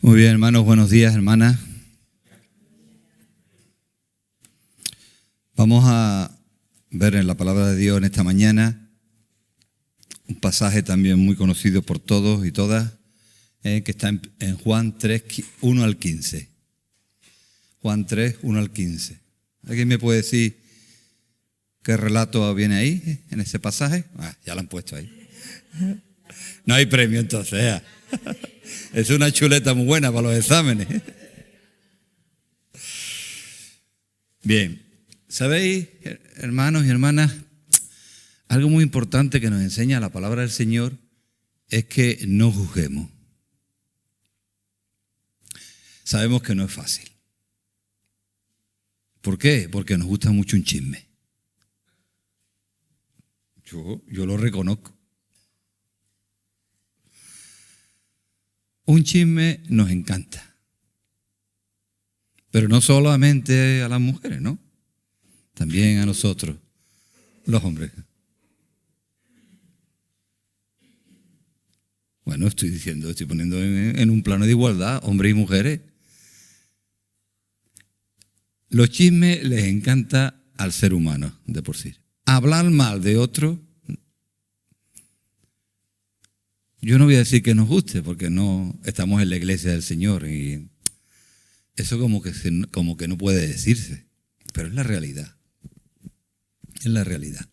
Muy bien, hermanos, buenos días, hermanas. Vamos a ver en la palabra de Dios en esta mañana un pasaje también muy conocido por todos y todas, que está en Juan 3, 1 al 15. Juan 3, 1 al 15. ¿Alguien me puede decir qué relato viene ahí, en ese pasaje? Ya lo han puesto ahí. No hay premio entonces. Es una chuleta muy buena para los exámenes. Bien, ¿sabéis, hermanos y hermanas? Algo muy importante que nos enseña la palabra del Señor es que no juzguemos. Sabemos que no es fácil. ¿Por qué? Porque nos gusta mucho un chisme. Yo lo reconozco. Un chisme nos encanta. Pero no solamente a las mujeres, ¿no? También a nosotros, los hombres. Bueno, estoy poniendo en un plano de igualdad, hombres y mujeres. Los chismes les encanta al ser humano, de por sí. Hablar mal de otro, yo no voy a decir que nos guste, porque no estamos en la iglesia del Señor y eso como que no puede decirse, pero es la realidad. Es la realidad.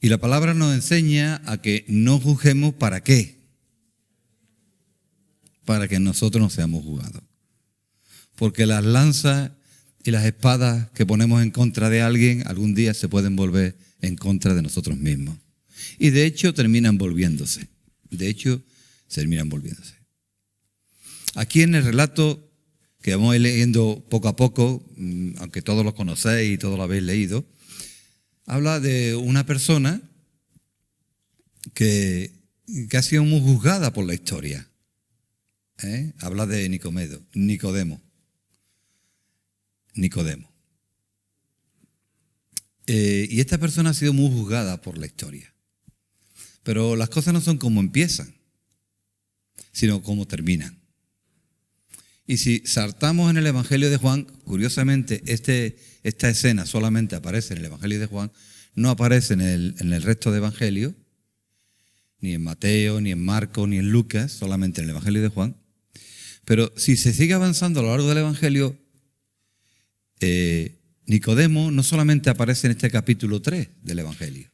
Y la palabra nos enseña a que no juzguemos. ¿Para qué? Para que nosotros no seamos juzgados. Porque las lanzas y las espadas que ponemos en contra de alguien algún día se pueden volver en contra de nosotros mismos. Y de hecho terminan volviéndose. Aquí en el relato que vamos a ir leyendo poco a poco, aunque todos lo conocéis y todos lo habéis leído, habla de una persona que ha sido muy juzgada por la historia. Habla de Nicodemo. Y esta persona ha sido muy juzgada por la historia. Pero las cosas no son como empiezan, sino como terminan. Y si saltamos en el Evangelio de Juan, curiosamente esta escena solamente aparece en el Evangelio de Juan, no aparece en el resto de Evangelios, ni en Mateo, ni en Marcos, ni en Lucas, solamente en el Evangelio de Juan. Pero si se sigue avanzando a lo largo del Evangelio, Nicodemo no solamente aparece en este capítulo 3 del Evangelio,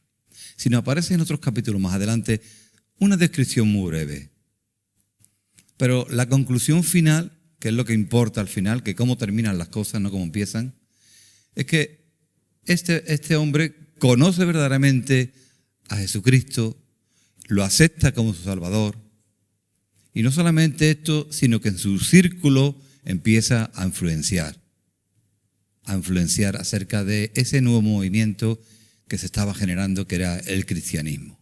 sino aparece en otros capítulos más adelante una descripción muy breve. Pero la conclusión final, que es lo que importa al final, que cómo terminan las cosas, no cómo empiezan, es que este hombre conoce verdaderamente a Jesucristo, lo acepta como su Salvador, y no solamente esto, sino que en su círculo empieza a influenciar acerca de ese nuevo movimiento que se estaba generando, que era el cristianismo.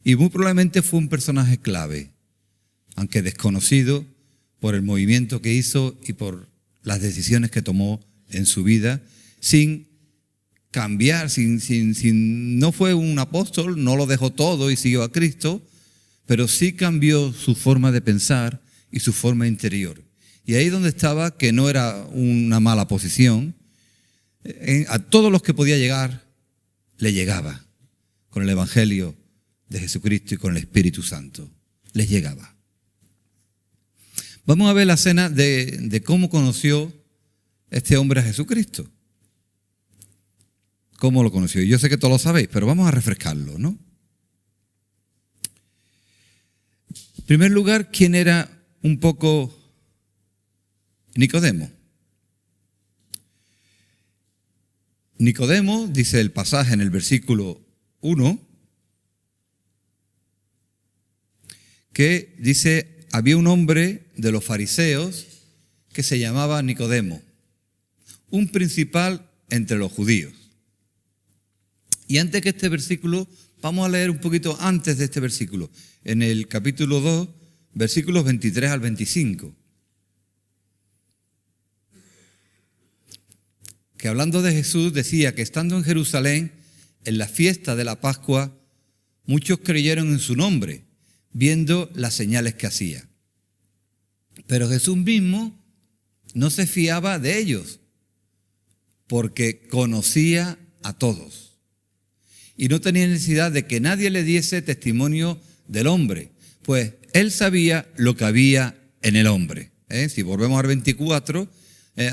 Y muy probablemente fue un personaje clave, aunque desconocido por el movimiento que hizo y por las decisiones que tomó en su vida, sin cambiar, no fue un apóstol, no lo dejó todo y siguió a Cristo, pero sí cambió su forma de pensar y su forma interior. Y ahí donde estaba, que no era una mala posición, a todos los que podía llegar, le llegaba con el Evangelio de Jesucristo y con el Espíritu Santo. Les llegaba. Vamos a ver la escena de cómo conoció este hombre a Jesucristo. ¿Cómo lo conoció? Yo sé que todos lo sabéis, pero vamos a refrescarlo, ¿no? En primer lugar, ¿quién era un poco Nicodemo? Nicodemo, dice el pasaje en el versículo 1, que dice, había un hombre de los fariseos que se llamaba Nicodemo, un principal entre los judíos. Y antes que este versículo, vamos a leer un poquito antes de este versículo, en el capítulo 2, versículos 23 al 25. Que hablando de Jesús decía que estando en Jerusalén, en la fiesta de la Pascua, muchos creyeron en su nombre, viendo las señales que hacía. Pero Jesús mismo no se fiaba de ellos, porque conocía a todos. Y no tenía necesidad de que nadie le diese testimonio del hombre, pues él sabía lo que había en el hombre. Si volvemos al 24,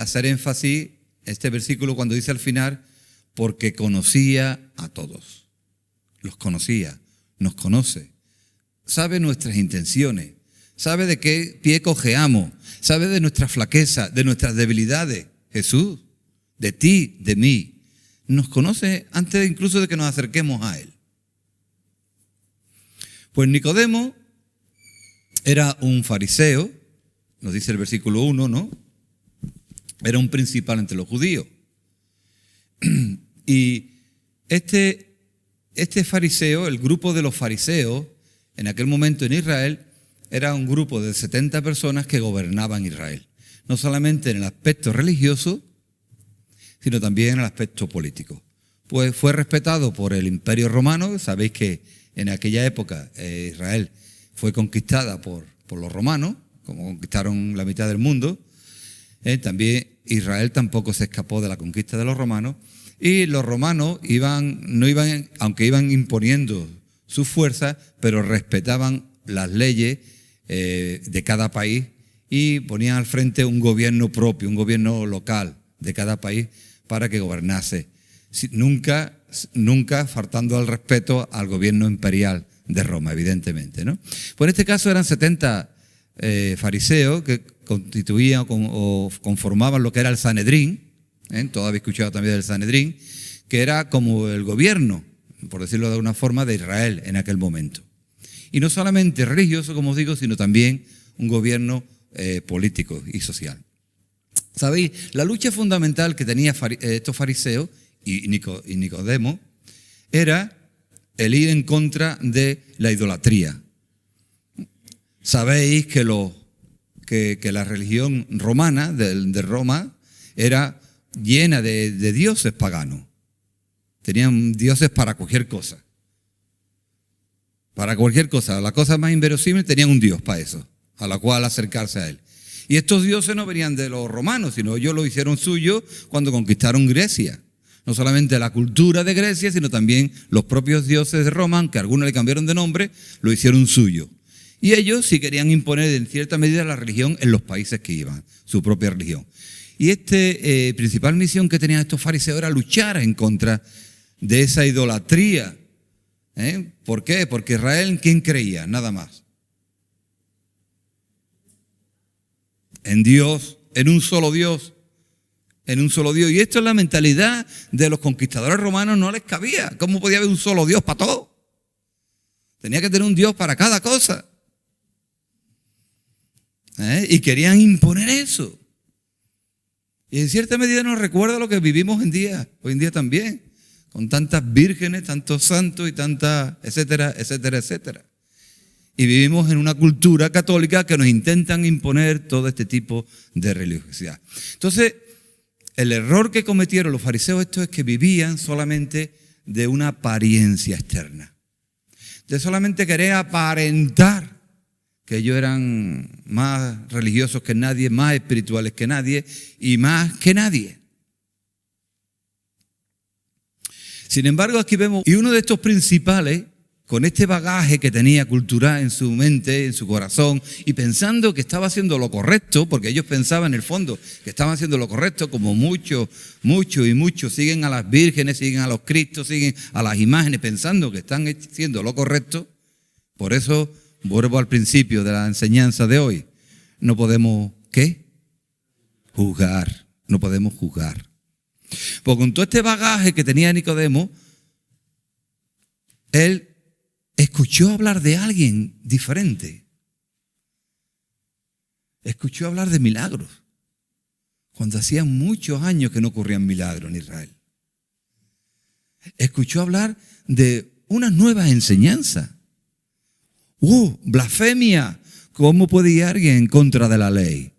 hacer énfasis este versículo cuando dice al final, porque conocía a todos. Los conocía, nos conoce, sabe nuestras intenciones, sabe de qué pie cojeamos, sabe de nuestra flaqueza, de nuestras debilidades. Jesús, de ti, de mí, nos conoce antes incluso de que nos acerquemos a Él. Pues Nicodemo era un fariseo, nos dice el versículo 1, ¿no? Era un principal entre los judíos. Y este fariseo, el grupo de los fariseos, en aquel momento en Israel, era un grupo de 70 personas que gobernaban Israel. No solamente en el aspecto religioso, sino también en el aspecto político. Pues fue respetado por el Imperio Romano. Sabéis que en aquella época Israel fue conquistada por los romanos, como conquistaron la mitad del mundo. También Israel tampoco se escapó de la conquista de los romanos. Y los romanos aunque iban imponiendo su fuerza, pero respetaban las leyes de cada país y ponían al frente un gobierno propio, un gobierno local de cada país para que gobernase. Nunca faltando al respeto al gobierno imperial de Roma, evidentemente, ¿no? Pues en este caso eran 70 fariseos que constituían o conformaban lo que era el Sanedrín. Todos habéis escuchado también del Sanedrín, que era como el gobierno, por decirlo de alguna forma, de Israel en aquel momento. Y no solamente religioso, como os digo, sino también un gobierno político y social. ¿Sabéis? La lucha fundamental que tenían estos fariseos y Nicodemo era el ir en contra de la idolatría. Sabéis que la religión romana, de Roma, era llena de dioses paganos. Tenían dioses para cualquier cosa. Para cualquier cosa. La cosa más inverosímil, tenían un dios para eso, a la cual acercarse a él. Y estos dioses no venían de los romanos, sino ellos lo hicieron suyo cuando conquistaron Grecia. No solamente la cultura de Grecia, sino también los propios dioses de Roma, aunque algunos le cambiaron de nombre, lo hicieron suyo. Y ellos sí querían imponer en cierta medida la religión en los países que iban, su propia religión. Y principal misión que tenían estos fariseos era luchar en contra de esa idolatría. ¿Por qué? Porque Israel, ¿en quién creía? Nada más. En Dios, en un solo Dios. En un solo Dios. Y esto es la mentalidad de los conquistadores romanos, no les cabía. ¿Cómo podía haber un solo Dios para todo? Tenía que tener un Dios para cada cosa. Y querían imponer eso. Y en cierta medida nos recuerda lo que vivimos hoy en día también, con tantas vírgenes, tantos santos y tantas, etcétera, etcétera, etcétera. Y vivimos en una cultura católica que nos intentan imponer todo este tipo de religiosidad. Entonces, el error que cometieron los fariseos es que vivían solamente de una apariencia externa. De solamente querer aparentar que ellos eran más religiosos que nadie, más espirituales que nadie y más que nadie. Sin embargo, aquí vemos, y uno de estos principales, con este bagaje que tenía cultural en su mente, en su corazón, y pensando que estaba haciendo lo correcto, porque ellos pensaban en el fondo que estaban haciendo lo correcto, como muchos siguen a las vírgenes, siguen a los cristos, siguen a las imágenes, pensando que están haciendo lo correcto. Por eso, vuelvo al principio de la enseñanza de hoy, no podemos, ¿qué? Juzgar, no podemos juzgar. Porque con todo este bagaje que tenía Nicodemo, él escuchó hablar de alguien diferente. Escuchó hablar de milagros, cuando hacían muchos años que no ocurrían milagros en Israel. Escuchó hablar de unas nuevas enseñanzas. Blasfemia. ¿Cómo puede ir alguien en contra de la ley?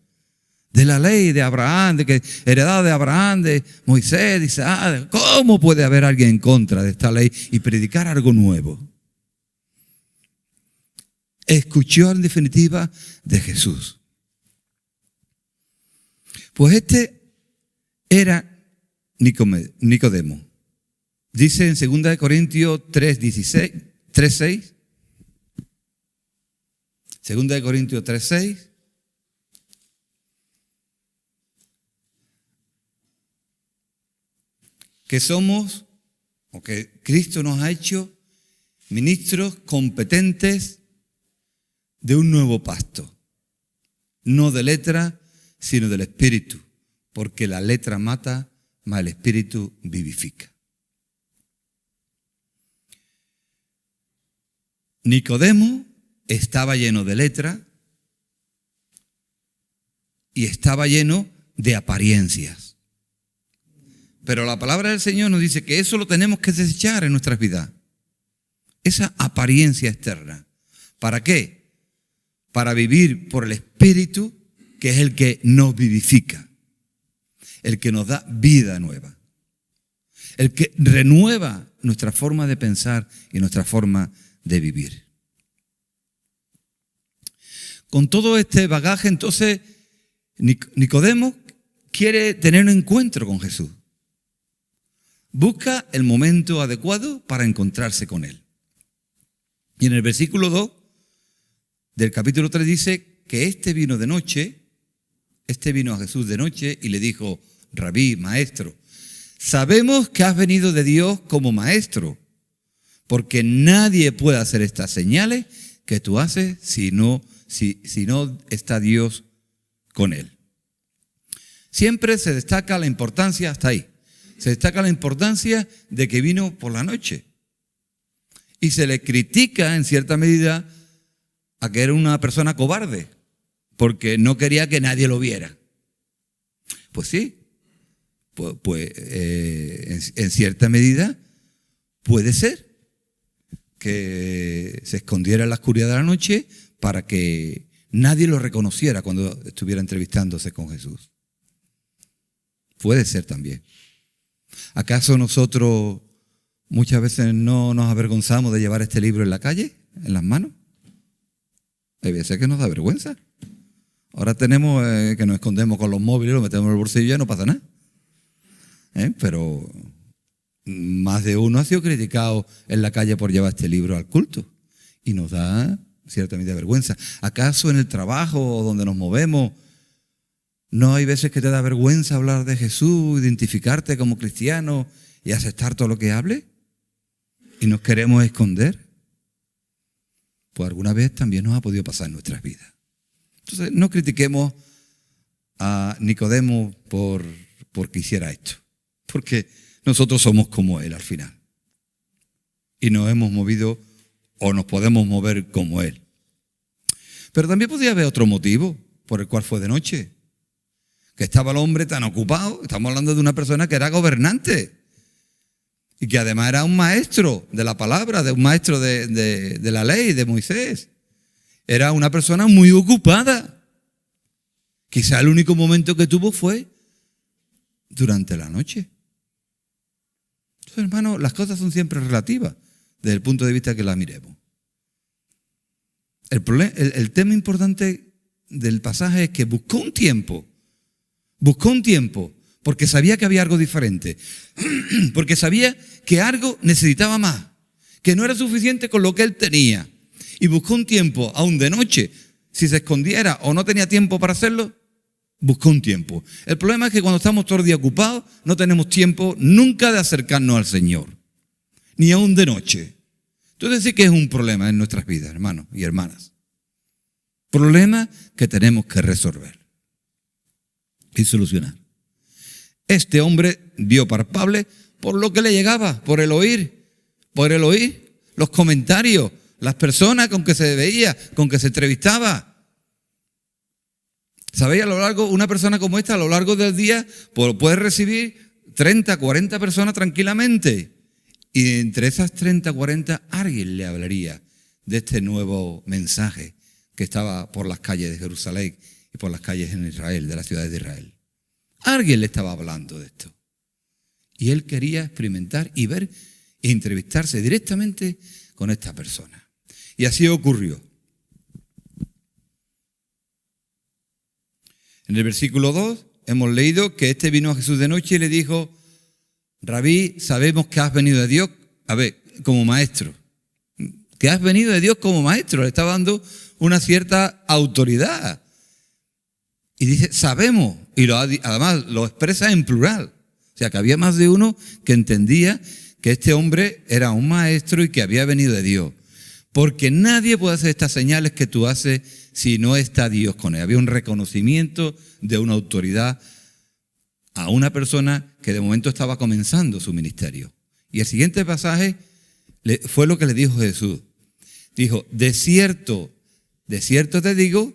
De la ley de Abraham, de que heredad de Abraham, de Moisés, dice, ¿cómo puede haber alguien en contra de esta ley y predicar algo nuevo? escuchó en definitiva de Jesús. Pues este era Nicodemo. Dice en 2 Corintios 3:6, 2 Corintios 3:6, que somos, o que Cristo nos ha hecho ministros competentes de un nuevo pacto, no de letra, sino del Espíritu, porque la letra mata, mas el Espíritu vivifica. Nicodemo estaba lleno de letra y estaba lleno de apariencias. Pero la palabra del Señor nos dice que eso lo tenemos que desechar en nuestras vidas. Esa apariencia externa. ¿Para qué? Para vivir por el Espíritu, que es el que nos vivifica, el que nos da vida nueva, el que renueva nuestra forma de pensar y nuestra forma de vivir. Con todo este bagaje, entonces, Nicodemo quiere tener un encuentro con Jesús. Busca el momento adecuado para encontrarse con Él. Y en el versículo 2 del capítulo 3 dice que este vino a Jesús de noche y le dijo: Rabí, maestro, sabemos que has venido de Dios como maestro, porque nadie puede hacer estas señales que tú haces si no está Dios con él. Siempre se destaca la importancia, hasta ahí, se destaca la importancia de que vino por la noche. Y se le critica en cierta medida a que era una persona cobarde, porque no quería que nadie lo viera. Pues sí, en cierta medida puede ser que se escondiera en la oscuridad de la noche para que nadie lo reconociera cuando estuviera entrevistándose con Jesús. Puede ser también. ¿Acaso nosotros muchas veces no nos avergonzamos de llevar este libro en la calle, en las manos? Hay veces que nos da vergüenza. Ahora tenemos que nos escondemos con los móviles, lo metemos en el bolsillo y ya no pasa nada. Pero más de uno ha sido criticado en la calle por llevar este libro al culto. Y nos da cierta medida de vergüenza. ¿Acaso en el trabajo o donde nos movemos no hay veces que te da vergüenza hablar de Jesús, identificarte como cristiano y aceptar todo lo que hable? ¿Y nos queremos esconder? Pues alguna vez también nos ha podido pasar en nuestras vidas. Entonces no critiquemos a Nicodemo porque hiciera esto, porque nosotros somos como él al final. Y nos hemos movido o nos podemos mover como él. Pero también podría haber otro motivo por el cual fue de noche. Que estaba el hombre tan ocupado. Estamos hablando de una persona que era gobernante. Y que además era un maestro de la palabra, de un maestro de la ley, de Moisés. Era una persona muy ocupada. Quizá el único momento que tuvo fue durante la noche. Entonces, hermano, las cosas son siempre relativas desde el punto de vista que las miremos. El tema importante del pasaje es que buscó un tiempo, porque sabía que había algo diferente, porque sabía que algo necesitaba más, que no era suficiente con lo que él tenía, y buscó un tiempo, aún de noche, si se escondiera o no tenía tiempo para hacerlo, buscó un tiempo. El problema es que cuando estamos todo el día ocupados, no tenemos tiempo nunca de acercarnos al Señor, ni aún de noche. Entonces sí que es un problema en nuestras vidas, hermanos y hermanas. Problema que tenemos que resolver y solucionar. Este hombre vio palpable por lo que le llegaba, por el oír, los comentarios, las personas con que se veía, con que se entrevistaba. ¿Sabéis? Una persona como esta a lo largo del día puede recibir 30, 40 personas tranquilamente. Y entre esas 30, 40, alguien le hablaría de este nuevo mensaje que estaba por las calles de Jerusalén y por las calles en Israel, de las ciudades de Israel. Alguien le estaba hablando de esto. Y él quería experimentar y ver e entrevistarse directamente con esta persona. Y así ocurrió. En el versículo 2 hemos leído que este vino a Jesús de noche y le dijo: Rabí, sabemos que has venido de Dios, como maestro. Que has venido de Dios como maestro. Le estaba dando una cierta autoridad. Y dice, sabemos. Y además lo expresa en plural. O sea, que había más de uno que entendía que este hombre era un maestro y que había venido de Dios. Porque nadie puede hacer estas señales que tú haces si no está Dios con él. Había un reconocimiento de una autoridad a una persona que de momento estaba comenzando su ministerio. Y el siguiente pasaje fue lo que le dijo Jesús. Dijo, de cierto te digo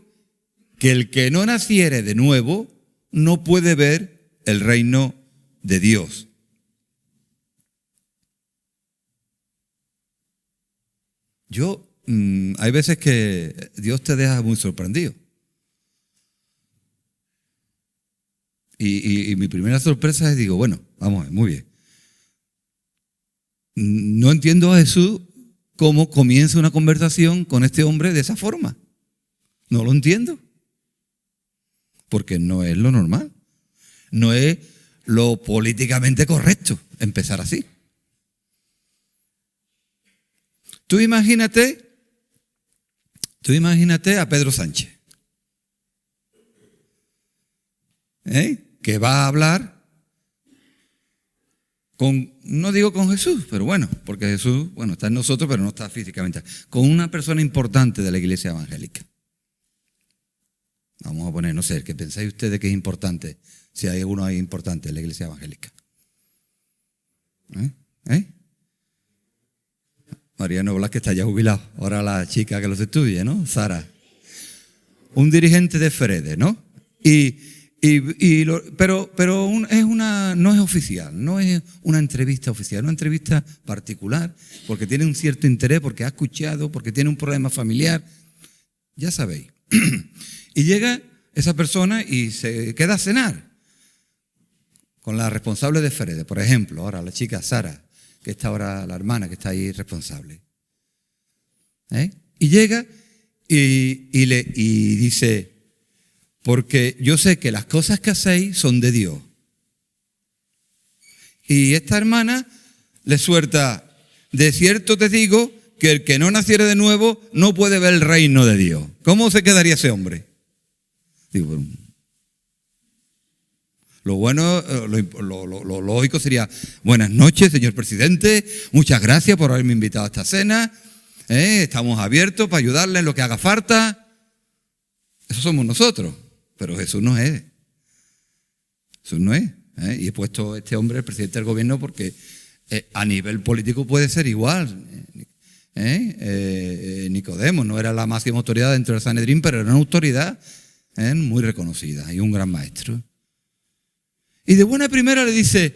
que el que no naciere de nuevo no puede ver el reino de Dios. Hay veces que Dios te deja muy sorprendido. Y mi primera sorpresa es, digo, bueno, vamos a ver, muy bien. No entiendo a Jesús cómo comienza una conversación con este hombre de esa forma. No lo entiendo. Porque no es lo normal. No es lo políticamente correcto empezar así. Tú imagínate a Pedro Sánchez, que va a hablar no digo con Jesús, pero bueno, porque Jesús, está en nosotros, pero no está físicamente, con una persona importante de la iglesia evangélica. Vamos a poner, no sé, ¿qué pensáis ustedes que es importante? Si hay alguno ahí importante en la iglesia evangélica. Mariano Blas, que está ya jubilado. Ahora la chica que los estudia, ¿no? Sara. Un dirigente de Frede, ¿no? Pero no es oficial, no es una entrevista oficial, es una entrevista particular, porque tiene un cierto interés, porque ha escuchado, porque tiene un problema familiar. Ya sabéis. Y llega esa persona y se queda a cenar con la responsable de Frede, por ejemplo, ahora la chica Sara, que está ahora la hermana que está ahí responsable. Y llega y dice, porque yo sé que las cosas que hacéis son de Dios. Y esta hermana le suelta, de cierto te digo que el que no naciere de nuevo no puede ver el reino de Dios. ¿Cómo se quedaría ese hombre? Digo, lo bueno, lo lógico sería, buenas noches, señor presidente, muchas gracias por haberme invitado a esta cena, estamos abiertos para ayudarle en lo que haga falta. Eso somos nosotros, pero Jesús no es. Jesús no es. Y he puesto a este hombre, el presidente del gobierno, porque a nivel político puede ser igual. Nicodemo no era la máxima autoridad dentro del Sanedrín, pero era una autoridad muy reconocida y un gran maestro. Y de buena primera le dice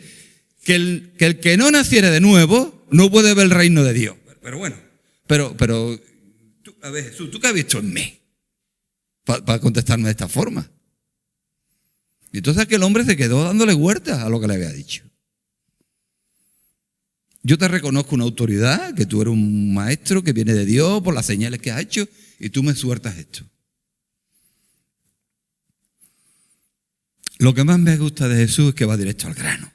que el que no naciere de nuevo no puede ver el reino de Dios. Pero bueno, tú, a ver, Jesús, ¿tú qué has visto en mí? Para contestarme de esta forma. Y entonces aquel hombre se quedó dándole vueltas a lo que le había dicho. Yo te reconozco una autoridad, que tú eres un maestro que viene de Dios por las señales que has hecho, y tú me sueltas esto. Lo que más me gusta de Jesús es que va directo al grano.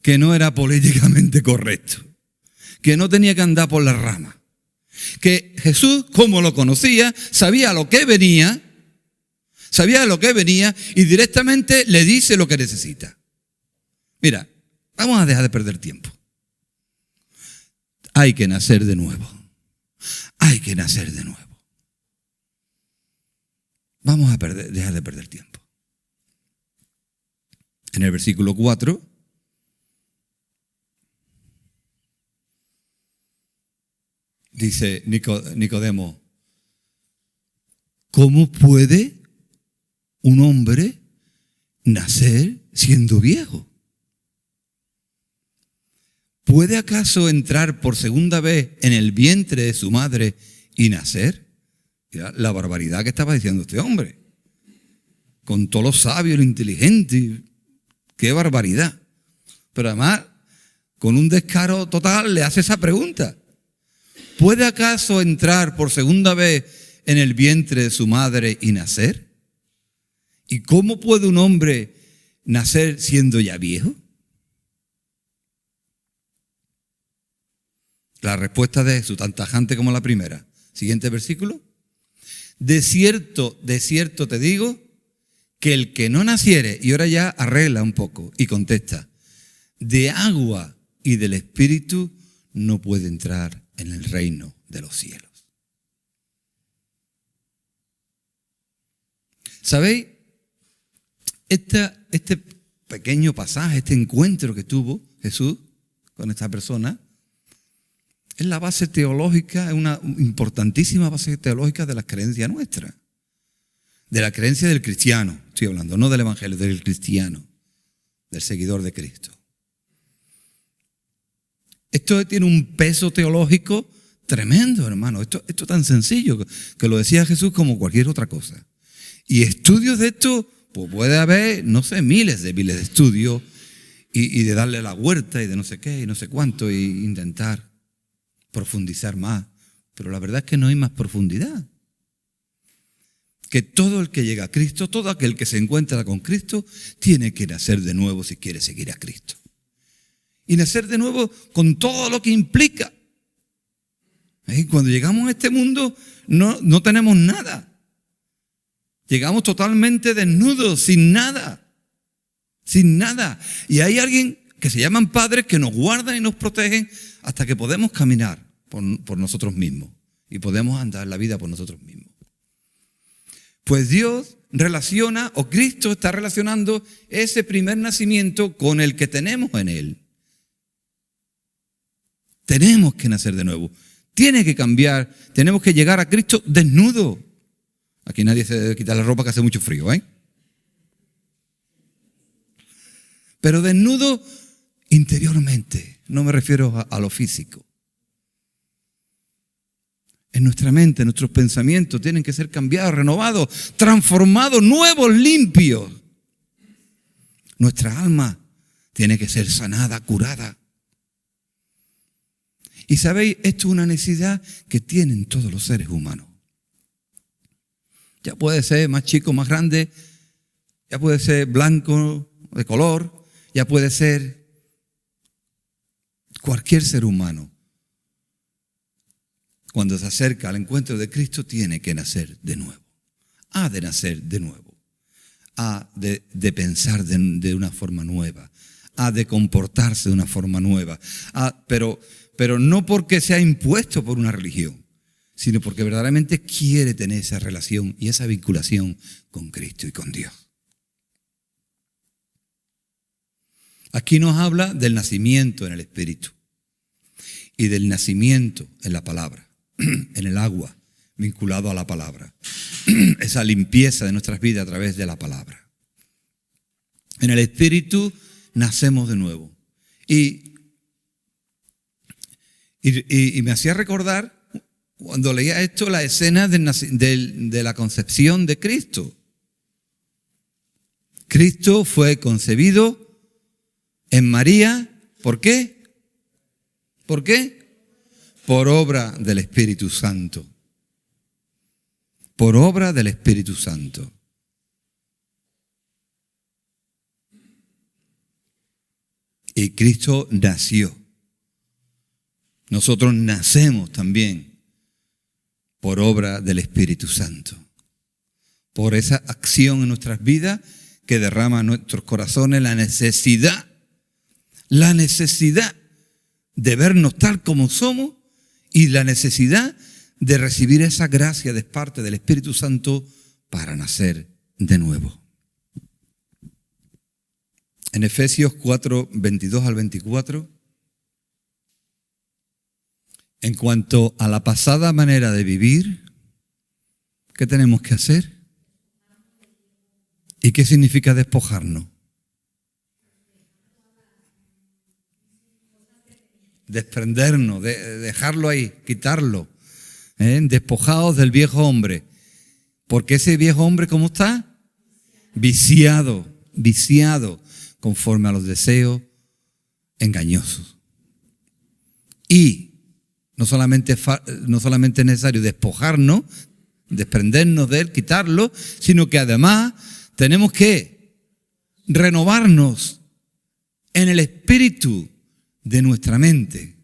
Que no era políticamente correcto. Que no tenía que andar por las ramas. Que Jesús, como lo conocía, sabía lo que venía y directamente le dice lo que necesita. Mira, vamos a dejar de perder tiempo. Hay que nacer de nuevo. Hay que nacer de nuevo. Vamos a dejar de perder tiempo. En el versículo 4 dice Nicodemo, ¿cómo puede un hombre nacer siendo viejo? ¿Puede acaso entrar por segunda vez en el vientre de su madre y nacer? Mira la barbaridad que estaba diciendo este hombre. Con todo lo sabio y lo inteligente. ¡Qué barbaridad! Pero además, con un descaro total, le hace esa pregunta. ¿Puede acaso entrar por segunda vez en el vientre de su madre y nacer? ¿Y cómo puede un hombre nacer siendo ya viejo? La respuesta de Jesús, tan tajante como la primera. Siguiente versículo. De cierto te digo, que el que no naciere, y ahora ya arregla un poco y contesta, de agua y del Espíritu no puede entrar en el reino de los cielos. ¿Sabéis? Este pequeño pasaje, este encuentro que tuvo Jesús con esta persona, es la base teológica, es una importantísima base teológica de la creencia nuestra. De la creencia del cristiano, estoy hablando, no del evangelio, del cristiano, del seguidor de Cristo. Esto tiene un peso teológico tremendo, hermano. Esto es tan sencillo que lo decía Jesús como cualquier otra cosa. Y estudios de esto, pues puede haber, no sé, miles de estudios y de darle la vuelta y de no sé qué y no sé cuánto e intentar profundizar más. Pero la verdad es que no hay más profundidad. Que todo el que llega a Cristo, todo aquel que se encuentra con Cristo, tiene que nacer de nuevo si quiere seguir a Cristo. Y nacer de nuevo con todo lo que implica. Cuando llegamos a este mundo no tenemos nada. Llegamos totalmente desnudos, sin nada. Sin nada. Y hay alguien que se llaman padres que nos guardan y nos protegen hasta que podemos caminar por nosotros mismos. Y podemos andar la vida por nosotros mismos. Pues Dios relaciona, o Cristo está relacionando ese primer nacimiento con el que tenemos en Él. Tenemos que nacer de nuevo. Tiene que cambiar. Tenemos que llegar a Cristo desnudo. Aquí nadie se debe quitar la ropa que hace mucho frío, ¿eh? Pero desnudo interiormente. No me refiero a lo físico. En nuestra mente, nuestros pensamientos tienen que ser cambiados, renovados, transformados, nuevos, limpios. Nuestra alma tiene que ser sanada, curada. Y sabéis, esto es una necesidad que tienen todos los seres humanos. Ya puede ser más chico, más grande, ya puede ser blanco, de color, ya puede ser cualquier ser humano. Cuando se acerca al encuentro de Cristo, tiene que nacer de nuevo. Ha de nacer de nuevo. Ha de pensar de una forma nueva. Ha de comportarse de una forma nueva. Pero no porque sea impuesto por una religión, sino porque verdaderamente quiere tener esa relación y esa vinculación con Cristo y con Dios. Aquí nos habla del nacimiento en el Espíritu y del nacimiento en la palabra. En el agua, vinculado a la palabra. Esa limpieza de nuestras vidas a través de la palabra. En el Espíritu nacemos de nuevo. Y me hacía recordar, cuando leía esto, la escena de la concepción de Cristo. Cristo fue concebido en María. ¿Por qué? ¿Por qué? Por obra del Espíritu Santo. Por obra del Espíritu Santo. Y Cristo nació. Nosotros nacemos también por obra del Espíritu Santo. Por esa acción en nuestras vidas que derrama en nuestros corazones la necesidad de vernos tal como somos y la necesidad de recibir esa gracia de parte del Espíritu Santo para nacer de nuevo. En Efesios 4, 22 al 24, en cuanto a la pasada manera de vivir, ¿qué tenemos que hacer? ¿Y qué significa despojarnos? Desprendernos, dejarlo ahí, quitarlo. Despojados del viejo hombre. Porque ese viejo hombre, ¿cómo está? Viciado conforme a los deseos engañosos. Y no solamente es necesario despojarnos, desprendernos de él, quitarlo, sino que además Tenemos que renovarnos en el espíritu de nuestra mente.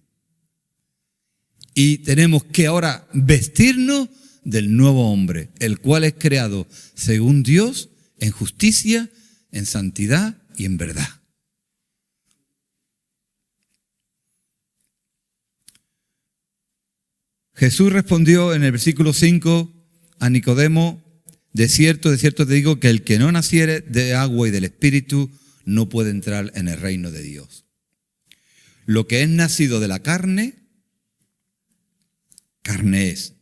Y tenemos que ahora vestirnos del nuevo hombre, el cual es creado según Dios en justicia, en santidad y en verdad. Jesús respondió en el versículo 5 a Nicodemo: de cierto te digo que el que no naciere de agua y del Espíritu no puede entrar en el reino de Dios. Lo que es nacido de la carne, carne es.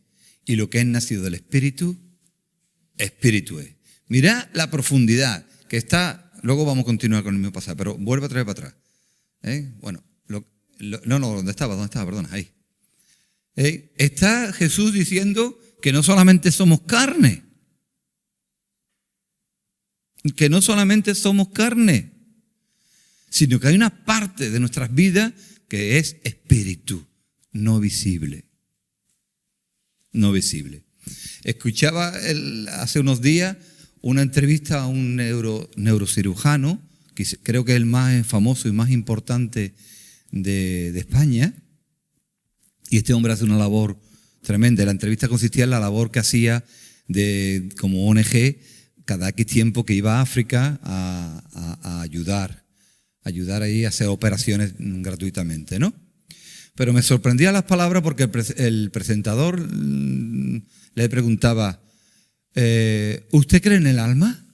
Y lo que es nacido del Espíritu, Espíritu es. Mirad la profundidad que está. Luego vamos a continuar con el mismo pasaje, pero vuelve a traer para atrás. Bueno, ¿dónde estaba? Perdona, ahí. Está Jesús diciendo que no solamente somos carne, sino que hay una parte de nuestras vidas que es espíritu, no visible. No visible. Escuchaba hace unos días una entrevista a un neurocirujano, que creo que es el más famoso y más importante de España, y este hombre hace una labor tremenda. La entrevista consistía en la labor que hacía como ONG cada X tiempo que iba a África a ayudar ahí a hacer operaciones gratuitamente, ¿no? Pero me sorprendía las palabras porque el presentador le preguntaba: ¿usted cree en el alma?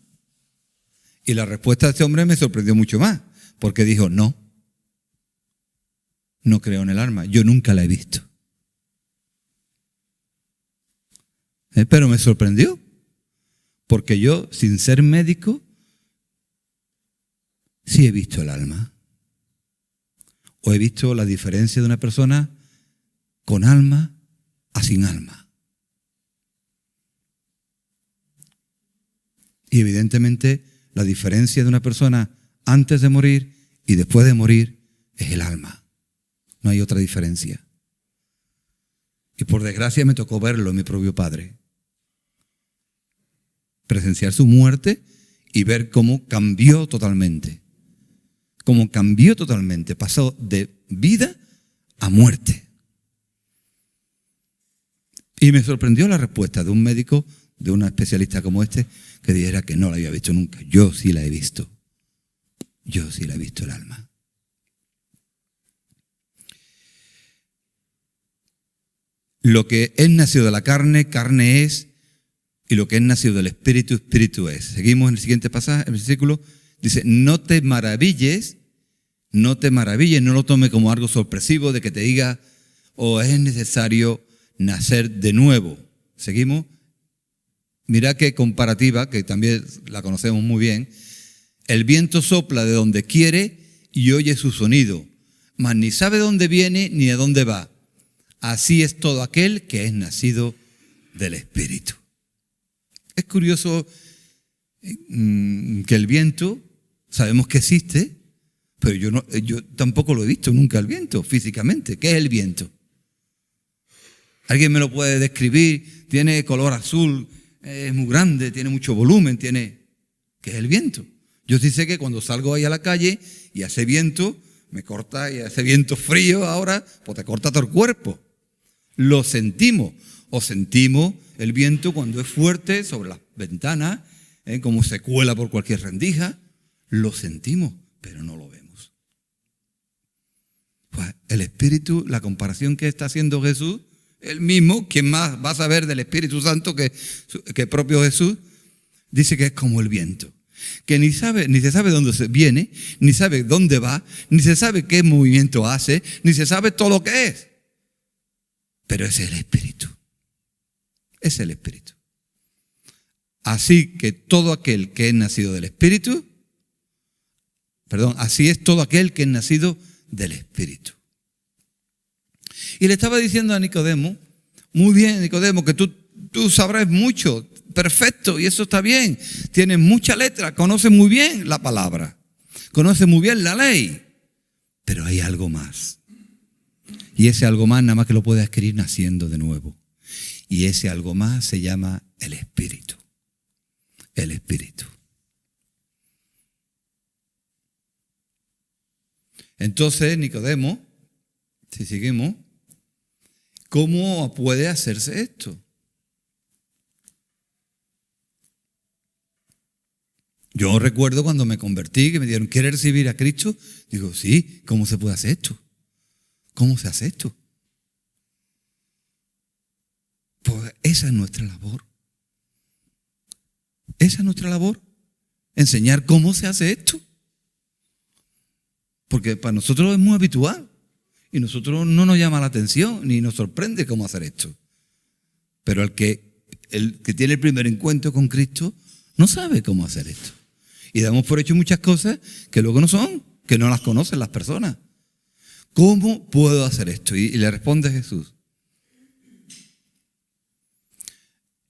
Y la respuesta de este hombre me sorprendió mucho más, porque dijo: no creo en el alma, yo nunca la he visto. Pero me sorprendió, porque yo, sin ser médico, sí he visto el alma. O he visto la diferencia de una persona con alma a sin alma. Y evidentemente la diferencia de una persona antes de morir y después de morir es el alma. No hay otra diferencia. Y por desgracia me tocó verlo en mi propio padre. Presenciar su muerte y ver cómo cambió totalmente. Pasó de vida a muerte. Y me sorprendió la respuesta de un médico, de un especialista como este, que dijera que no la había visto nunca. Yo sí la he visto. Yo sí la he visto el alma. Lo que es nacido de la carne, carne es, y lo que es nacido del Espíritu, Espíritu es. Seguimos en el siguiente pasaje, el versículo, dice: no te maravilles, no lo tome como algo sorpresivo de que te diga: es necesario nacer de nuevo. Seguimos. Mirá qué comparativa, que también la conocemos muy bien. El viento sopla de donde quiere y oye su sonido, mas ni sabe dónde viene ni a dónde va. Así es todo aquel que es nacido del Espíritu. Es curioso que el viento, sabemos que existe, pero yo tampoco lo he visto nunca el viento físicamente. ¿Qué es el viento? ¿Alguien me lo puede describir? Tiene color azul, es muy grande, tiene mucho volumen, ¿qué es el viento? Yo sí sé que cuando salgo ahí a la calle y hace viento, me corta, y hace viento frío ahora, pues te corta todo el cuerpo. Lo sentimos, o sentimos el viento cuando es fuerte sobre las ventanas, como se cuela por cualquier rendija, lo sentimos, pero no lo vemos. Pues el Espíritu, la comparación que está haciendo Jesús, el mismo, quien más va a saber del Espíritu Santo que propio Jesús, dice que es como el viento, que ni se sabe dónde se viene, ni sabe dónde va, ni se sabe qué movimiento hace, ni se sabe todo lo que es. Pero es el Espíritu. Es el Espíritu. Así que todo aquel que es nacido del Espíritu, así es todo aquel que es nacido del Espíritu. Y le estaba diciendo a Nicodemo: muy bien, Nicodemo, que tú sabrás mucho, perfecto, y eso está bien. Tienes mucha letra, conoces muy bien la palabra, conoces muy bien la ley, pero hay algo más. Y ese algo más nada más que lo puedes adquirir naciendo de nuevo. Y ese algo más se llama el Espíritu. El Espíritu. Entonces, Nicodemo, si seguimos, ¿cómo puede hacerse esto? Yo recuerdo cuando me convertí, que me dijeron, ¿quieres recibir a Cristo? Digo, sí, ¿cómo se puede hacer esto? ¿Cómo se hace esto? Pues esa es nuestra labor. Esa es nuestra labor, enseñar cómo se hace esto. Porque para nosotros es muy habitual y nosotros no nos llama la atención ni nos sorprende cómo hacer esto. Pero el que tiene el primer encuentro con Cristo no sabe cómo hacer esto. Y damos por hecho muchas cosas que luego no son, que no las conocen las personas. ¿Cómo puedo hacer esto? Y le responde Jesús.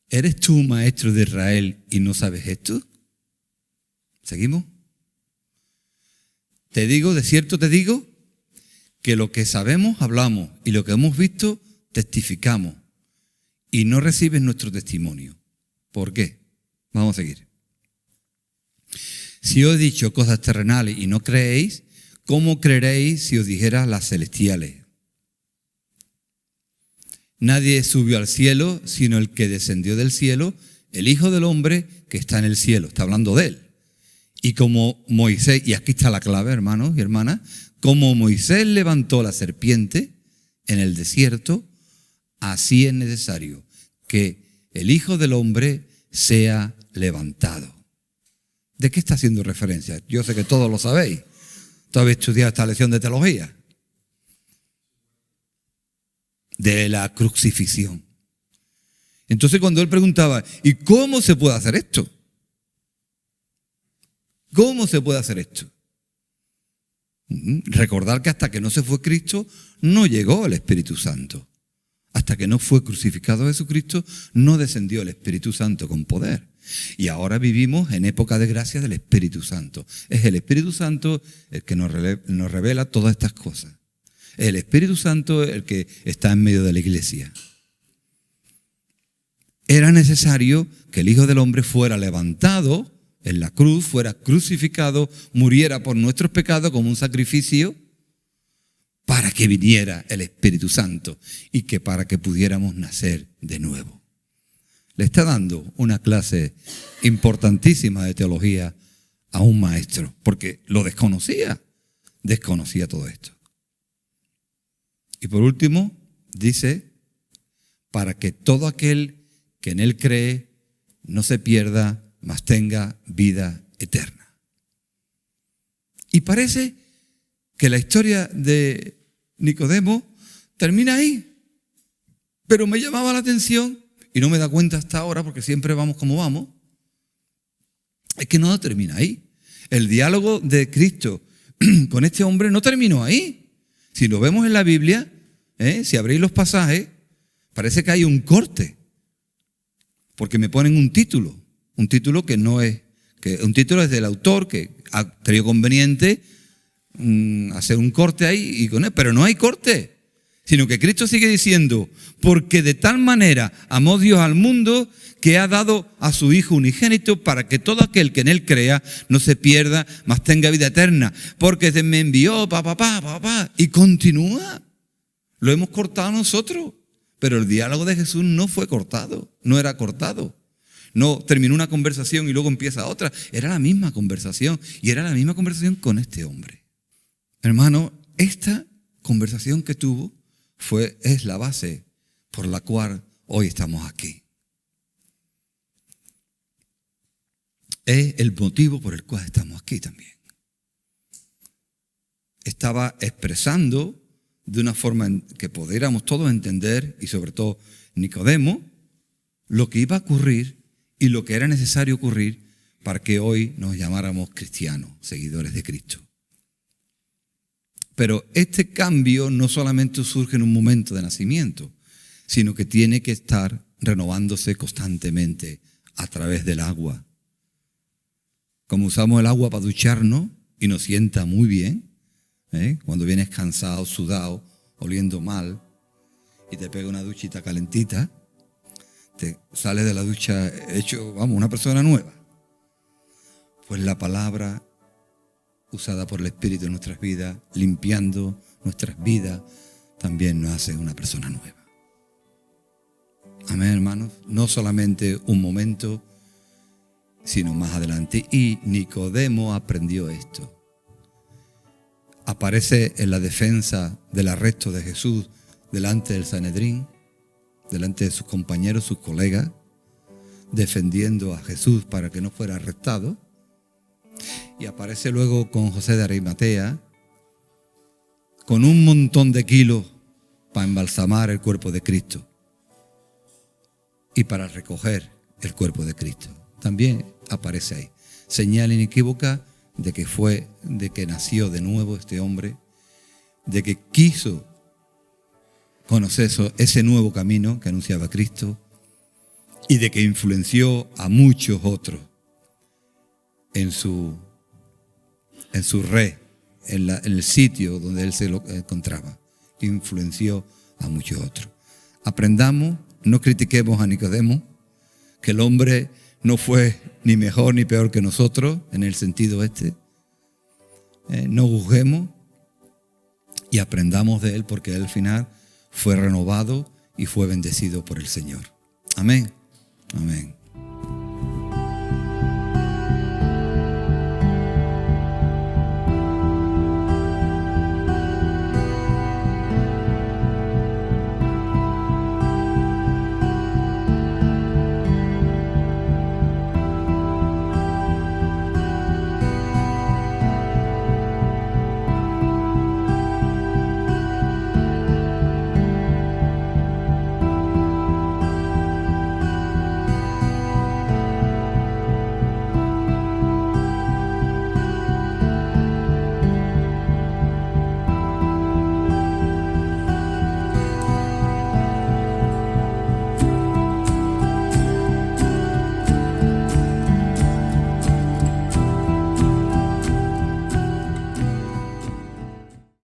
¿Eres tú maestro de Israel y no sabes esto? ¿Seguimos? Te digo, de cierto te digo, que lo que sabemos hablamos y lo que hemos visto testificamos y no recibes nuestro testimonio. ¿Por qué? Vamos a seguir. Si os he dicho cosas terrenales y no creéis, ¿cómo creeréis si os dijera las celestiales? Nadie subió al cielo, sino el que descendió del cielo, el Hijo del Hombre que está en el cielo. Está hablando de él. Y como Moisés, y aquí está la clave, hermanos y hermanas, como Moisés levantó la serpiente en el desierto, así es necesario que el Hijo del Hombre sea levantado. ¿De qué está haciendo referencia? Yo sé que todos lo sabéis. Todos habéis estudiado esta lección de teología. De la crucifixión. Entonces cuando él preguntaba, ¿y cómo se puede hacer esto? ¿Cómo se puede hacer esto? Recordar que hasta que no se fue Cristo, no llegó el Espíritu Santo. Hasta que no fue crucificado Jesucristo, no descendió el Espíritu Santo con poder. Y ahora vivimos en época de gracia del Espíritu Santo. Es el Espíritu Santo el que nos revela todas estas cosas. Es el Espíritu Santo el que está en medio de la iglesia. Era necesario que el Hijo del Hombre fuera levantado en la cruz, fuera crucificado, muriera por nuestros pecados como un sacrificio para que viniera el Espíritu Santo y que para que pudiéramos nacer de nuevo. Le está dando una clase importantísima de teología a un maestro, porque lo desconocía todo esto. Y por último, dice, para que todo aquel que en él cree no se pierda, mas tenga vida eterna. Y parece que la historia de Nicodemo termina ahí, pero me llamaba la atención, y no me da cuenta hasta ahora, porque siempre vamos como vamos, es que no termina ahí. El diálogo de Cristo con este hombre no terminó ahí. Si lo vemos en la Biblia, si abrís los pasajes, parece que hay un corte, porque me ponen un título que no es, que un título es del autor que ha creído conveniente hacer un corte ahí y con él, pero no hay corte, sino que Cristo sigue diciendo, porque de tal manera amó Dios al mundo que ha dado a su Hijo unigénito para que todo aquel que en él crea no se pierda, mas tenga vida eterna, porque me envió, y continúa. Lo hemos cortado nosotros, pero el diálogo de Jesús no fue cortado, no era cortado. No terminó una conversación y luego empieza otra. Era la misma conversación y era la misma conversación con este hombre. Hermano, esta conversación que tuvo es la base por la cual hoy estamos aquí. Es el motivo por el cual estamos aquí también. Estaba expresando de una forma que pudiéramos todos entender, y sobre todo Nicodemo, lo que iba a ocurrir y lo que era necesario ocurrir para que hoy nos llamáramos cristianos, seguidores de Cristo. Pero este cambio no solamente surge en un momento de nacimiento, sino que tiene que estar renovándose constantemente a través del agua. Como usamos el agua para ducharnos y nos sienta muy bien, cuando vienes cansado, sudado, oliendo mal, y te pega una duchita calentita, te sales de la ducha hecho, una persona nueva. Pues la palabra usada por el Espíritu en nuestras vidas, limpiando nuestras vidas, también nos hace una persona nueva. Amén, hermanos. No solamente un momento, sino más adelante. Y Nicodemo aprendió esto. Aparece en la defensa del arresto de Jesús delante del Sanedrín, delante de sus compañeros, sus colegas, defendiendo a Jesús para que no fuera arrestado. Y aparece luego con José de Arimatea, con un montón de kilos para embalsamar el cuerpo de Cristo y para recoger el cuerpo de Cristo. También aparece ahí. Señal inequívoca de que nació de nuevo este hombre, de que quiso conocer ese nuevo camino que anunciaba Cristo y de que influenció a muchos otros en su red, en el sitio donde él se lo encontraba. Influenció a muchos otros. Aprendamos, no critiquemos a Nicodemo, que el hombre no fue ni mejor ni peor que nosotros, en el sentido este. No juzguemos y aprendamos de él, porque él al final fue renovado y fue bendecido por el Señor. Amén. Amén.